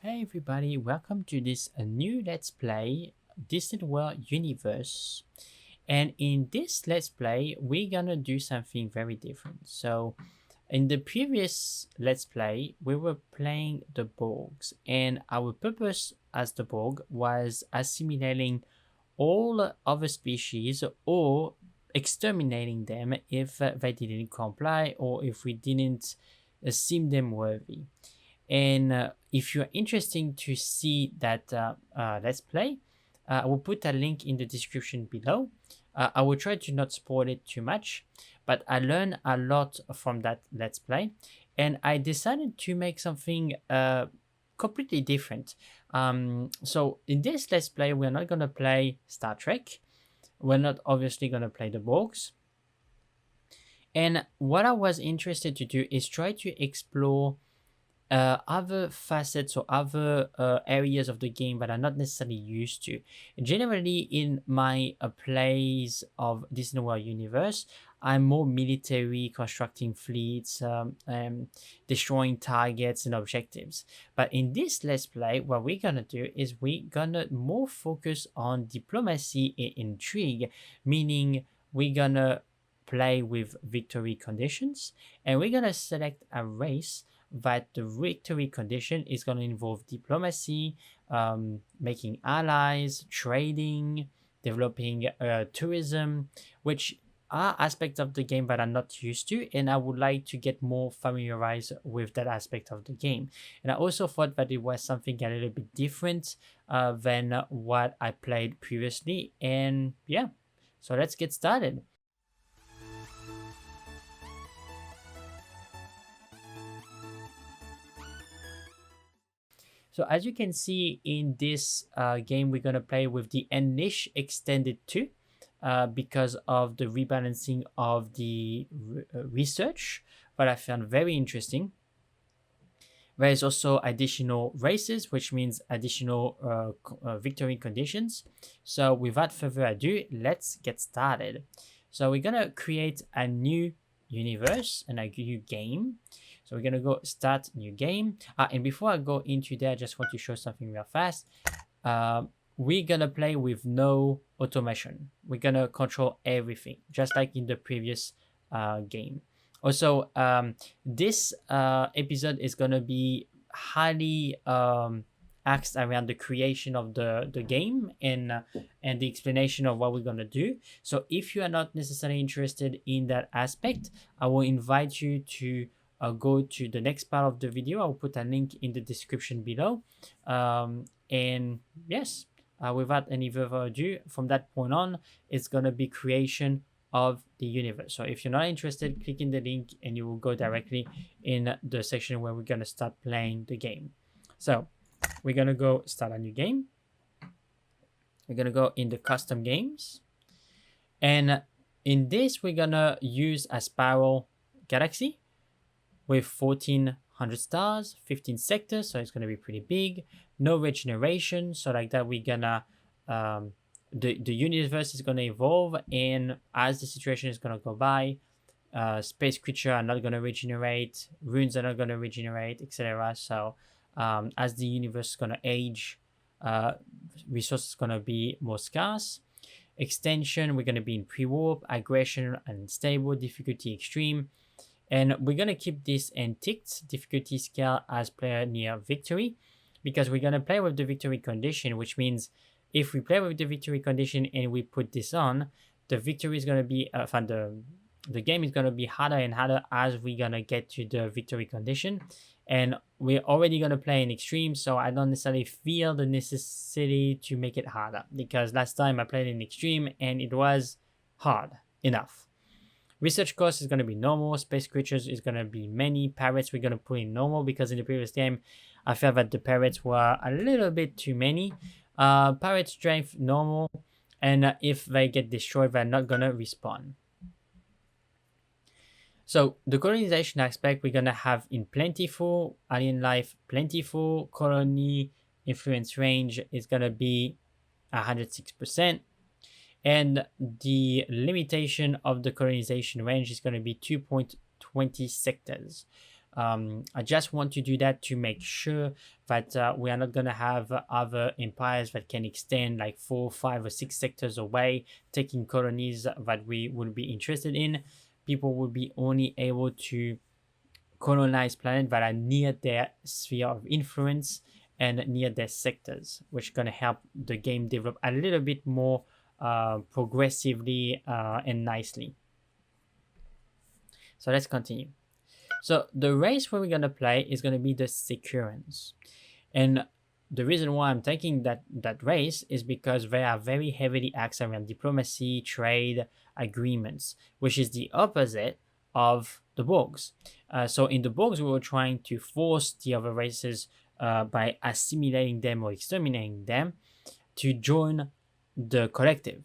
Hey everybody, welcome to this new Let's Play Distant World Universe. And in this Let's Play, we're gonna do something very different. So, in the previous Let's Play, we were playing the Borgs, and our purpose as the Borg was assimilating all other species or exterminating them if they didn't comply or if we didn't seem them worthy. And if you're interested to see that Let's Play, I will put a link in the description below. I will try to not spoil it too much, but I learned a lot from that Let's Play, and I decided to make something completely different. So in this Let's Play, we're not going to play Star Trek. We're not obviously going to play the Borgs. And what I was interested to do is try to explore other facets or other areas of the game that I'm not necessarily used to. Generally, in my plays of Disney World Universe, I'm more military, constructing fleets, destroying targets and objectives. But in this Let's Play, what we're gonna do is we're gonna more focus on diplomacy and intrigue, meaning we're gonna play with victory conditions, and we're gonna select a race that the victory condition is going to involve diplomacy, making allies, trading, developing tourism, which are aspects of the game that I'm not used to, and I would like to get more familiarized with that aspect of the game. And I also thought that it was something a little bit different than what I played previously. And yeah, so let's get started. So as you can see in this game, we're going to play with the Ennish Extended 2 because of the rebalancing of the research that I found very interesting. There is also additional races, which means additional victory conditions. So without further ado, let's get started. So we're going to create a new universe and a new game. So we're going to go start new game. And before I go into there, I just want to show something real fast. We're going to play with no automation. We're going to control everything, just like in the previous game. Also, this episode is going to be highly axed around the creation of the game and the explanation of what we're going to do. So if you are not necessarily interested in that aspect, I will invite you to go to the next part of the video. I'll put a link in the description below. And yes, without any further ado, from that point on, it's going to be creation of the universe. So if you're not interested, click in the link and you will go directly in the section where we're going to start playing the game. So we're going to go start a new game. We're going to go in the custom games. And in this, we're going to use a spiral galaxy with 1400 stars, 15 sectors, so it's going to be pretty big. No regeneration, so like that we're gonna the universe is going to evolve, and as the situation is going to go by, space creatures are not going to regenerate, runes are not going to regenerate, etc. So as the universe is going to age, resources going to be more scarce. Extension, we're going to be in pre-warp, aggression, unstable, difficulty extreme. And we're going to keep this unticked difficulty scale as player near victory, because we're going to play with the victory condition, which means if we play with the victory condition and we put this on, the victory is going to be, the game is going to be harder and harder as we're going to get to the victory condition. And we're already going to play in extreme, so I don't necessarily feel the necessity to make it harder, because last time I played in extreme and it was hard enough. Research cost is going to be normal. Space creatures is going to be many. Parrots we're going to put in normal, because in the previous game I felt that the parrots were a little bit too many. Parrot strength normal, and if they get destroyed, they're not going to respawn. So the colonization aspect we're going to have in plentiful, alien life plentiful, colony influence range is going to be 106%. And the limitation of the colonization range is going to be 2.20 sectors. I just want to do that to make sure that we are not going to have other empires that can extend like 4, 5, or 6 sectors away, taking colonies that we would be interested in. People will be only able to colonize planets that are near their sphere of influence and near their sectors, which is going to help the game develop a little bit more progressively and nicely. So let's continue. So the race where we're going to play is going to be the Securans. And the reason why I'm taking that race is because they are very heavily axed around diplomacy, trade, agreements, which is the opposite of the Borgs. So in the Borgs, we were trying to force the other races by assimilating them or exterminating them to join the collective.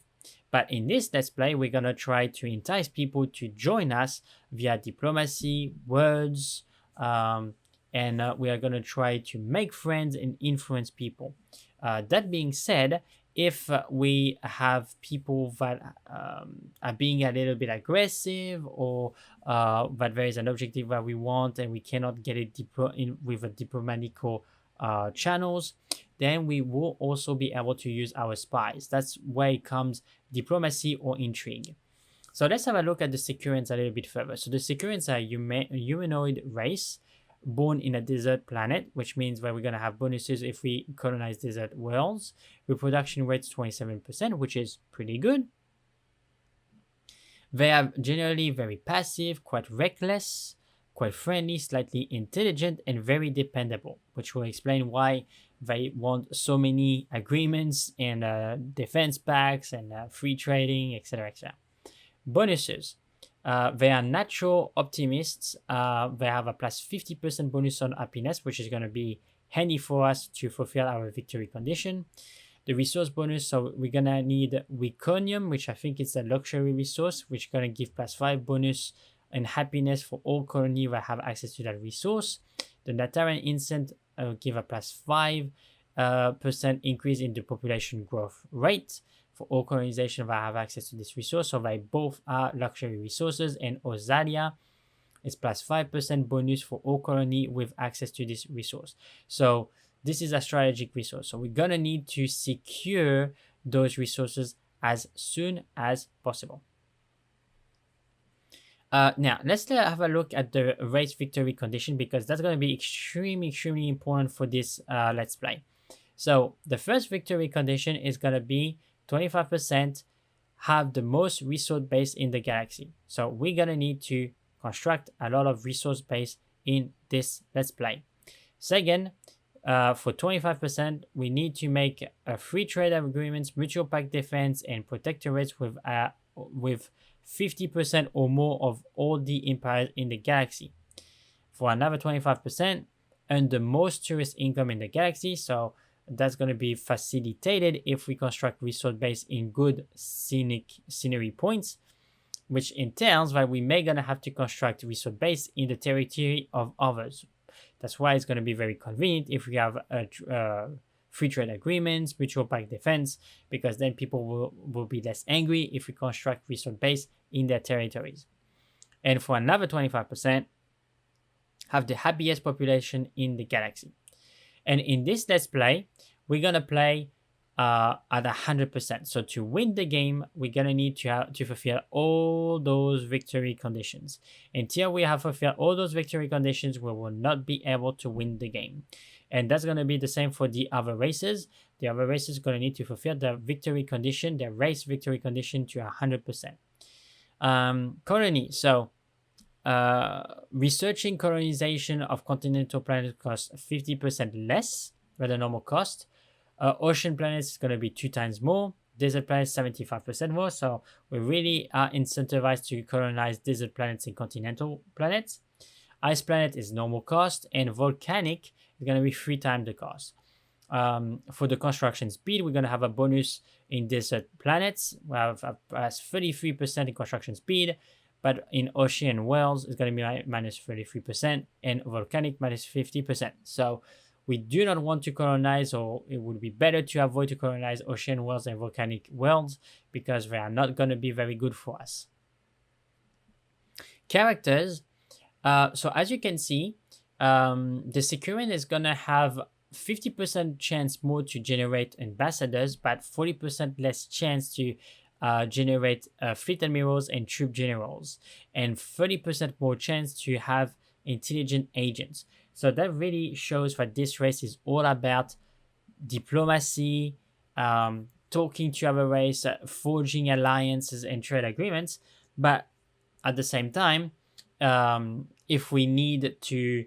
But in this Let's Play, we're going to try to entice people to join us via diplomacy, words, and we are going to try to make friends and influence people. That being said, if we have people that are being a little bit aggressive, or that there is an objective that we want and we cannot get it with a diplomatical channels, then we will also be able to use our spies. That's where it comes diplomacy or intrigue. So let's have a look at the Securans a little bit further. So the Securans are a humanoid race born in a desert planet, which means that we're going to have bonuses if we colonize desert worlds. Reproduction rates 27%, which is pretty good. They are generally very passive, quite reckless, quite friendly, slightly intelligent, and very dependable, which will explain why they want so many agreements and defense pacts and free trading, etc. etc. Bonuses. They are natural optimists. They have a plus 50% bonus on happiness, which is going to be handy for us to fulfill our victory condition. The resource bonus, so we're going to need Wiconium, which I think is a luxury resource, which is going to give plus 5 bonus and happiness for all colony that have access to that resource. The Nataran Incense will give a plus 5% increase in the population growth rate for all colonization that have access to this resource. So they both are luxury resources. And Ozalia is plus 5% bonus for all colony with access to this resource. So this is a strategic resource. So we're going to need to secure those resources as soon as possible. Now, let's have a look at the race victory condition, because that's going to be extremely important for this Let's Play. So the first victory condition is going to be 25% have the most resource base in the galaxy. So we're going to need to construct a lot of resource base in this Let's Play. Second, for 25%, we need to make a free trade agreements, mutual pact defense, and protectorates with 50% or more of all the empires in the galaxy. For another 25%, earn the most tourist income in the galaxy. So that's going to be facilitated if we construct resource base in good scenery points, which entails that we may going to have to construct resource base in the territory of others. That's why it's going to be very convenient if we have free trade agreements, mutual pact defense, because then people will be less angry if we construct resource base in their territories. And for another 25%, have the happiest population in the galaxy. And in this Let's Play, we're going to play at 100%. So to win the game, we're going to need to fulfill all those victory conditions. Until we have fulfilled all those victory conditions, we will not be able to win the game. And that's going to be the same for the other races. The other races are going to need to fulfill the victory condition, the race victory condition, to 100%. Colony. So researching colonization of continental planets costs 50% less than the normal cost. Ocean planets is going to be 2 times more. Desert planets 75% more. So we really are incentivized to colonize desert planets and continental planets. Ice planet is normal cost, and volcanic is going to be 3 times the cost. For the construction speed, we're going to have a bonus in desert planets. We have a plus 33% in construction speed, but in ocean worlds, it's going to be minus 33%, and volcanic minus 50%. So we do not want to colonize, or it would be better to avoid to colonize ocean worlds and volcanic worlds, because they are not going to be very good for us. Characters. So as you can see, the Securan is gonna have 50% chance more to generate ambassadors, but 40% less chance to generate fleet admirals and troop generals, and 30% more chance to have intelligent agents. So that really shows that this race is all about diplomacy, talking to other race, forging alliances and trade agreements. But at the same time, if we need to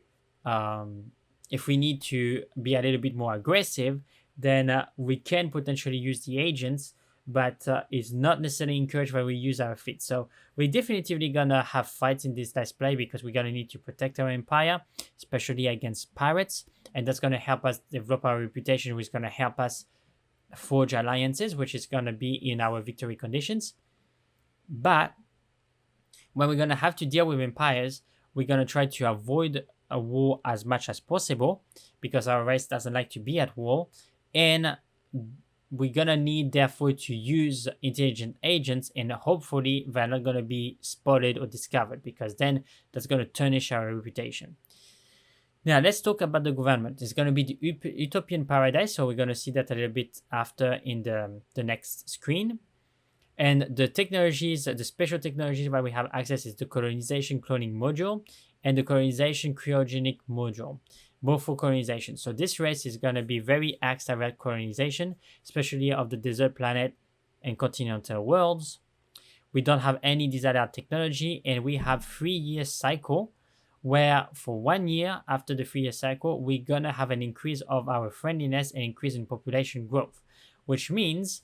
be a little bit more aggressive, then we can potentially use the agents, but it's not necessarily encouraged when we use our fleet. So we're definitively gonna have fights in this display because we're gonna need to protect our empire, especially against pirates, and that's gonna help us develop our reputation, which is gonna help us forge alliances, which is gonna be in our victory conditions. But when we're gonna have to deal with empires, we're gonna try to avoid a war as much as possible because our race doesn't like to be at war, and we're gonna need therefore to use intelligent agents, and hopefully they're not gonna be spotted or discovered, because then that's gonna tarnish our reputation. Now let's talk about the government. It's gonna be the Utopian paradise, so we're gonna see that a little bit after in the next screen. And the technologies, the special technologies where we have access is the colonization cloning module and the colonization cryogenic module, both for colonization. So this race is going to be very axed about colonization, especially of the desert planet and continental worlds. We don't have any desired technology, and we have 3-year cycle where for 1 year after the 3-year cycle, we're going to have an increase of our friendliness and increase in population growth, which means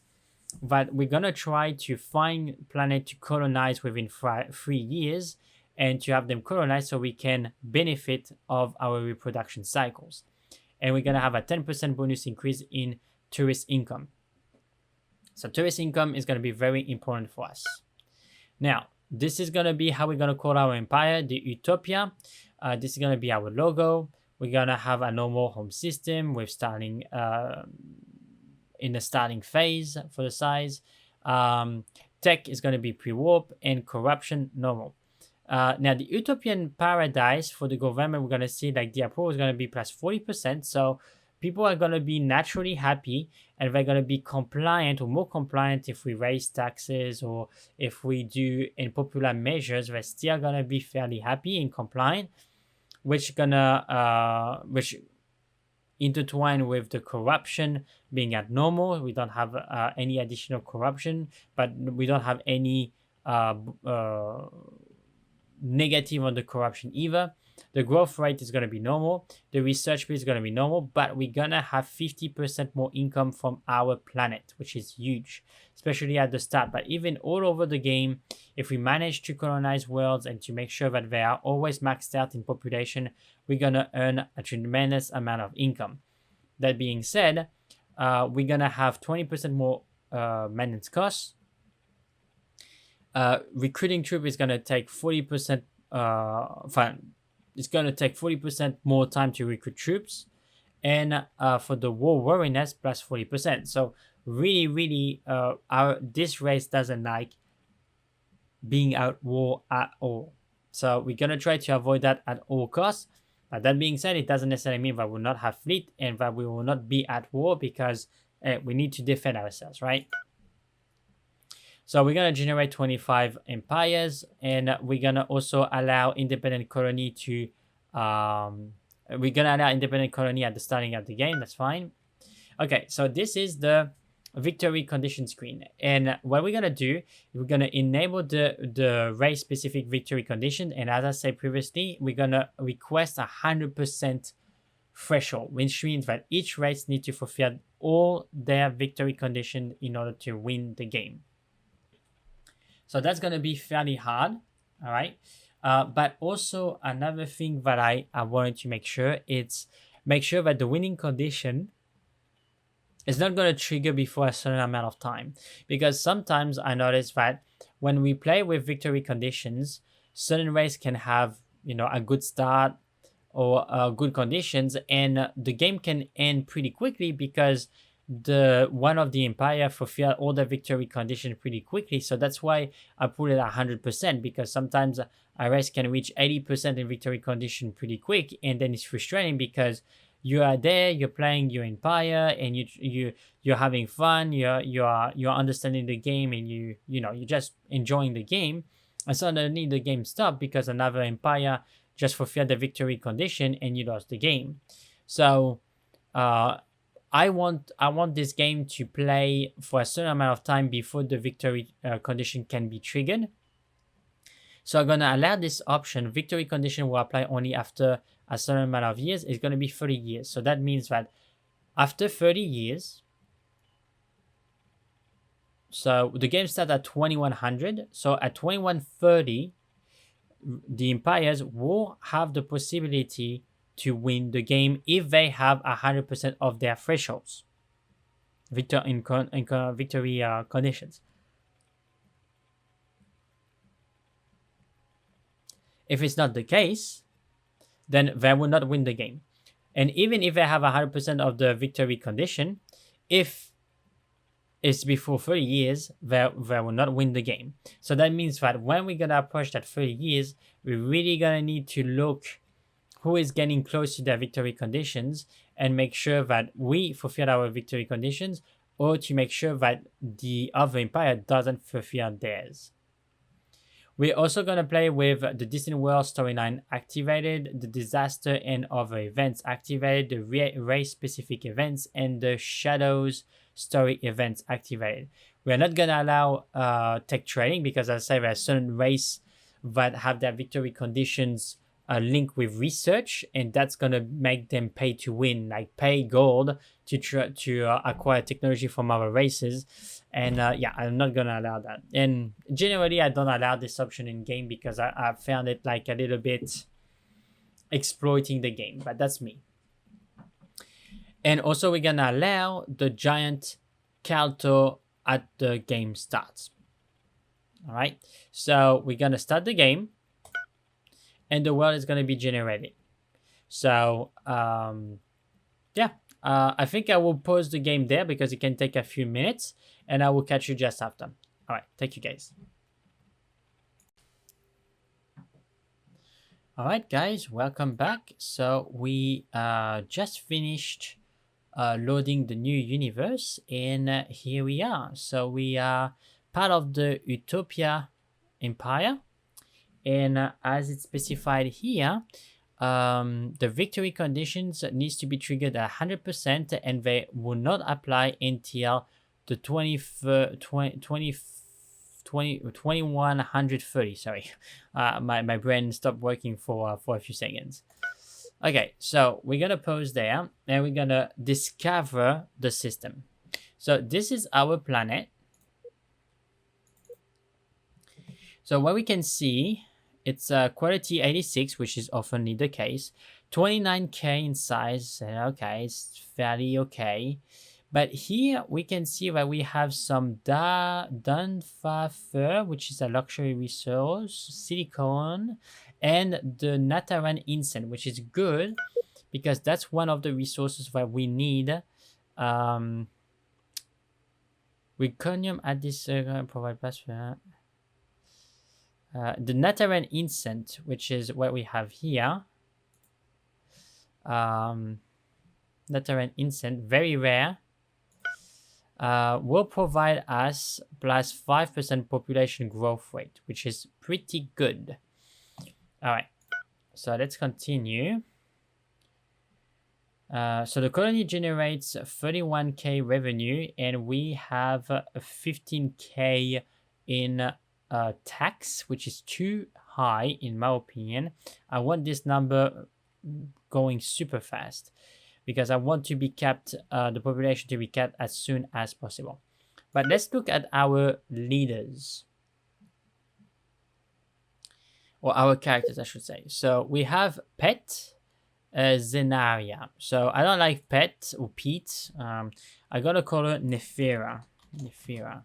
that we're going to try to find planet to colonize within 3 years and to have them colonized so we can benefit of our reproduction cycles. And we're going to have a 10% bonus increase in tourist income. So tourist income is going to be very important for us. Now, this is going to be how we're going to call our empire, the Utopia. This is going to be our logo. We're going to have a normal home system with starting in the starting phase for the size. Tech is going to be pre-warp, and corruption normal. Now the Utopian paradise for the government, we're going to see like the approval is going to be plus 40%. So people are going to be naturally happy, and they're going to be compliant or more compliant if we raise taxes or if we do unpopular measures. They're still going to be fairly happy and compliant, which intertwine with the corruption being at normal. We don't have any additional corruption, but we don't have any negative on the corruption either. The growth rate is going to be normal. The research rate is going to be normal, but we're going to have 50% more income from our planet, which is huge, especially at the start. But even all over the game, if we manage to colonize worlds and to make sure that they are always maxed out in population, we're going to earn a tremendous amount of income. That being said, we're going to have 20% more maintenance costs. Recruiting troop is going to take 40%. It's going to take 40% more time to recruit troops, and for the war wariness plus 40%. So really, this race doesn't like being at war at all. So we're going to try to avoid that at all costs. But that being said, it doesn't necessarily mean that we'll not have fleet and that we will not be at war, because we need to defend ourselves, right? So we're going to generate 25 empires, and we're going to also allow independent colony to we're going to allow independent colony at the starting of the game. That's fine. Okay, so this is the victory condition screen, and what we're going to do, we're going to enable the race specific victory condition, and as I said previously, we're going to request 100% threshold, which means that each race needs to fulfill all their victory condition in order to win the game. So that's going to be fairly hard, all right? But also another thing that I wanted to make sure, it's make sure that the winning condition is not going to trigger before a certain amount of time. Because sometimes I notice that when we play with victory conditions, certain races can have, a good start or good conditions, and the game can end pretty quickly because one of the empire fulfill all the victory condition pretty quickly. So that's why I put it 100%, because sometimes a race can reach 80% in victory condition pretty quick, and then it's frustrating because you are there, you're playing your empire, and you're having fun, you're understanding the game, and you're just enjoying the game, and suddenly the game stopped because another empire just fulfilled the victory condition and you lost the game. So I want this game to play for a certain amount of time before the victory condition can be triggered. So I'm gonna allow this option. Victory condition will apply only after a certain amount of years. It's gonna be 30 years. So that means that after 30 years, so the game starts at 2100. So at 2130, the empires will have the possibility to win the game if they have 100% of their thresholds. Victory conditions. If it's not the case, then they will not win the game. And even if they have 100% of the victory condition, if it's before 30 years, they will not win the game. So that means that when we're going to approach that 30 years, we're really going to need to look who is getting close to their victory conditions and make sure that we fulfill our victory conditions, or to make sure that the other empire doesn't fulfill theirs. We're also going to play with the Distant World storyline activated, the disaster and other events activated, the race-specific events, and the Shadows story events activated. We're not going to allow tech trading because, as I say, there are certain races that have their victory conditions linked with research, and that's going to make them pay to win, like pay gold to acquire technology from other races. And yeah, I'm not going to allow that. And generally, I don't allow this option in game because I found it like a little bit exploiting the game, but that's me. And also, we're going to allow the giant Calto at the game starts. All right, so we're going to start the game, and the world is going to be generated. So, yeah, I think I will pause the game there because it can take a few minutes, and I will catch you just after. All right, thank you, guys. All right, guys, welcome back. So we just finished loading the new universe, and here we are. So we are part of the Utopia Empire, and as it's specified here, the victory conditions needs to be triggered at 100%, and they will not apply until the 2130. Sorry, my brain stopped working for a few seconds. Okay, so we're gonna pause there, and we're gonna discover the system. So this is our planet. So what we can see, it's quality 86, which is often the case. 29k in size, okay, it's fairly okay. But here we can see that we have some Dunfa fur, which is a luxury resource, silicone, and the Nataran incense, which is good because that's one of the resources that we need. Reconium at this provide plus the Nataran incense, which is what we have here. Nataran incense, very rare. Will provide us plus 5% population growth rate, which is pretty good. All right, so let's continue. So the colony generates 31k revenue, and we have 15k in tax, which is too high in my opinion. I want this number going super fast because I want to be kept, the population to be kept as soon as possible. But let's look at our leaders, or our characters, I should say. So we have Pet, Zenaria. So I don't like Pet or Pete. I gotta call her Nefera. Nefera.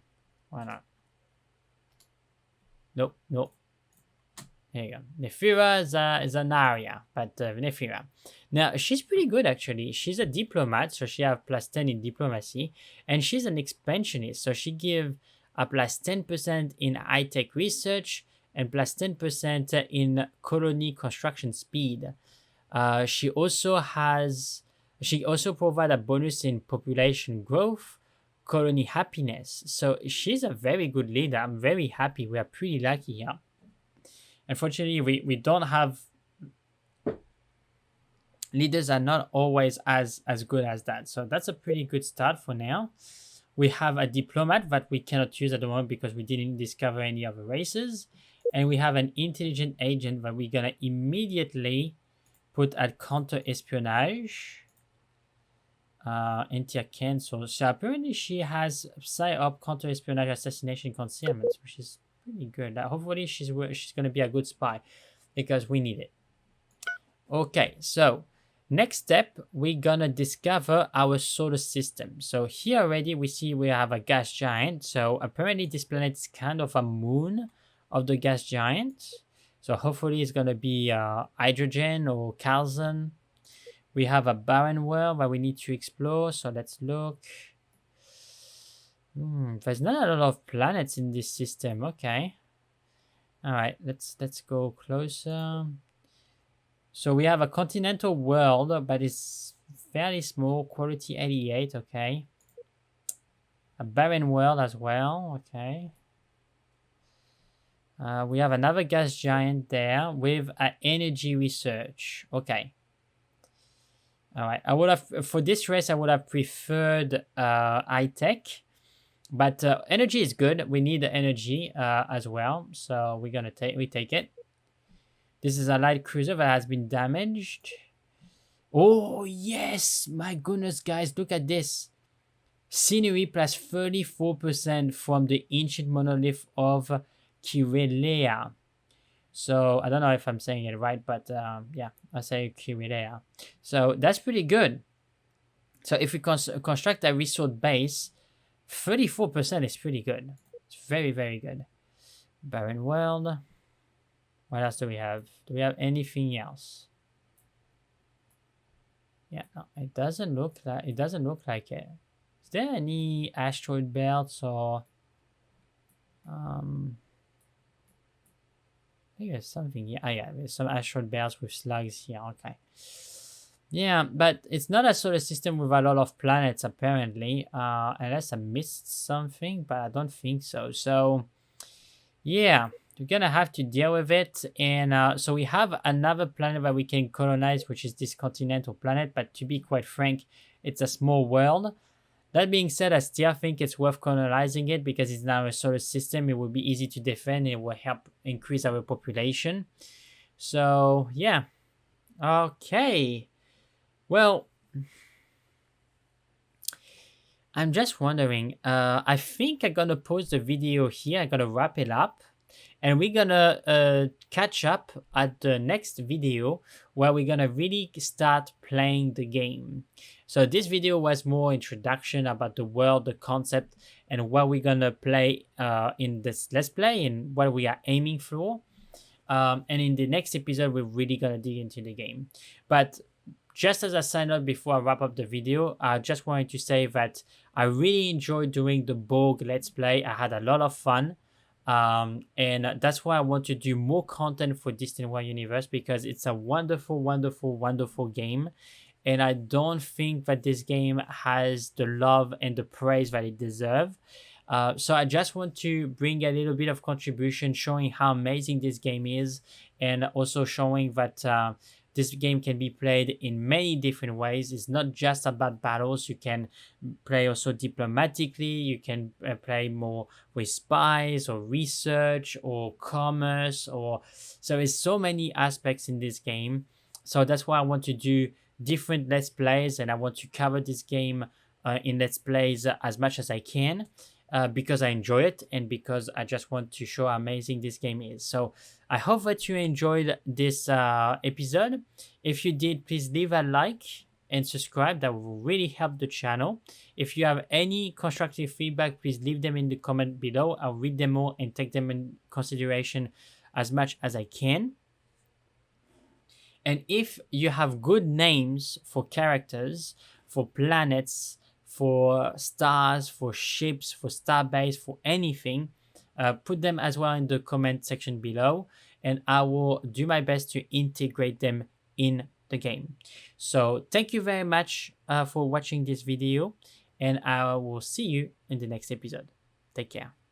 Why not? Nope, nope. Here you go. Nefira is an Arya, but Nefira. Now, she's pretty good, actually. She's a diplomat, so she have +10 in diplomacy. And she's an expansionist, so she give a +10% in high-tech research and +10% in colony construction speed. She also provide a bonus in population growth, colony happiness. So she's a very good leader. I'm very happy. We are pretty lucky here. Unfortunately, we don't have leaders are not always as good as that. So that's a pretty good start for now. We have a diplomat that we cannot use at the moment because we didn't discover any other races. And we have an intelligent agent that we're going to immediately put at counter-espionage. Antia cancel. So apparently she has psy-op, counter-espionage, assassination, concealment, which is pretty good. Hopefully she's going to be a good spy because we need it. Okay, so next step, we're going to discover our solar system. So here already we see we have a gas giant. So apparently this planet is kind of a moon of the gas giant. So hopefully it's going to be hydrogen or calcium. We have a barren world that we need to explore. So let's look. There's not a lot of planets in this system. Okay. All right, let's go closer. So we have a continental world, but it's fairly small, quality 88. Okay. A barren world as well. Okay. We have another gas giant there with energy research. Okay. All right. I would have for this race. I would have preferred high tech, but energy is good. We need the energy as well, so we take it. This is a light cruiser that has been damaged. Oh yes, my goodness, guys, look at this. Scenery plus 34% from the ancient monolith of Kirelea. So I don't know if I'm saying it right, but yeah, I say Kirelea. So that's pretty good. So if we construct a resort base, 34% is pretty good. It's very, very good. Barren world. What else do we have? Do we have anything else? Yeah, no, it doesn't look like it. Is there any asteroid belts or I think there's something here. Yeah, there's some asteroid belts with slugs here. Okay. Yeah, but it's not a solar system with a lot of planets apparently, unless I missed something, but I don't think so. So, yeah, we're gonna have to deal with it. And so we have another planet that we can colonize, which is this continental planet. But to be quite frank, it's a small world. That being said, I still think it's worth colonizing it because it's now a solar system. It will be easy to defend. It will help increase our population. So, yeah. Okay. Well, I'm just wondering. I think I'm going to pause the video here. I'm going to wrap it up. And we're going to catch up at the next video where we're going to really start playing the game. So this video was more introduction about the world, the concept, and what we're going to play in this Let's Play and what we are aiming for. And in the next episode, we're really going to dig into the game. But just as I signed up before I wrap up the video, I just wanted to say that I really enjoyed doing the Borg Let's Play. I had a lot of fun. And that's why I want to do more content for Distant World Universe because it's a wonderful, wonderful, wonderful game. And I don't think that this game has the love and the praise that it deserves. So I just want to bring a little bit of contribution showing how amazing this game is and also showing that this game can be played in many different ways. It's not just about battles. You can play also diplomatically. You can play more with spies or research or commerce. So there's so many aspects in this game. So that's why I want to do different Let's Plays, and I want to cover this game in Let's Plays as much as I can because I enjoy it and because I just want to show how amazing this game is. So I hope that you enjoyed this episode. If you did, please leave a like and subscribe. That will really help the channel. If you have any constructive feedback, please leave them in the comment below. I'll read them all and take them in consideration as much as I can. And if you have good names for characters, for planets, for stars, for ships, for starbase, for anything, put them as well in the comment section below, and I will do my best to integrate them in the game. So thank you very much for watching this video, and I will see you in the next episode. Take care.